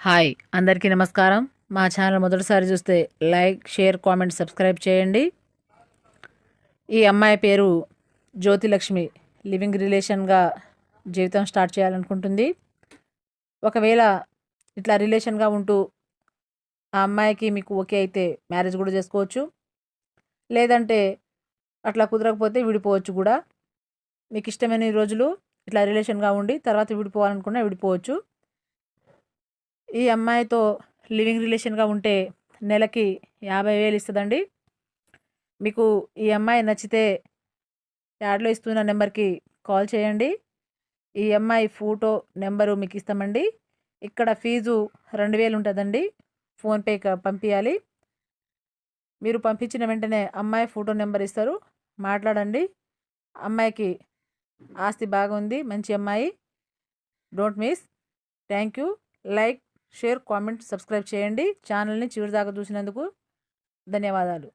Hi అందరికీ నమస్కారం. మా ఛానల్ మొదటిసారి చూస్తే లైక్, షేర్, కామెంట్, సబ్స్క్రైబ్ చేయండి. ఈ అమ్మాయి పేరు జ్యోతిలక్ష్మి. లివింగ్ రిలేషన్గా జీవితం స్టార్ట్ చేయాలనుకుంటుంది. ఒకవేళ ఇట్లా రిలేషన్గా ఉంటూ ఆ అమ్మాయికి మీకు ఓకే అయితే మ్యారేజ్ కూడా చేసుకోవచ్చు. లేదంటే అట్లా కుదరకపోతే విడిపోవచ్చు కూడా. మీకు ఇష్టమైన రోజులు ఇట్లా రిలేషన్గా ఉండి తర్వాత విడిపోవాలనుకున్నా విడిపోవచ్చు. ఈ అమ్మాయితో లివింగ్ రిలేషన్గా ఉంటే నెలకి 50,000 ఇస్తుందండి. మీకు ఈ అమ్మాయి నచ్చితే యాడ్లో ఇస్తున్న నెంబర్కి కాల్ చేయండి. ఈ అమ్మాయి ఫోటో నెంబరు మీకు ఇస్తామండి. ఇక్కడ ఫీజు 2,000 ఉంటుందండి. ఫోన్పే పంపించాలి. మీరు పంపించిన వెంటనే అమ్మాయి ఫోటో నెంబర్ ఇస్తారు, మాట్లాడండి. అమ్మాయికి ఆస్తి బాగుంది, మంచి అమ్మాయి. Don't miss. Thank you. Like, share, comment, subscribe చేయండి. ఛానల్ని చివరి దాకా చూసినందుకు ధన్యవాదాలు.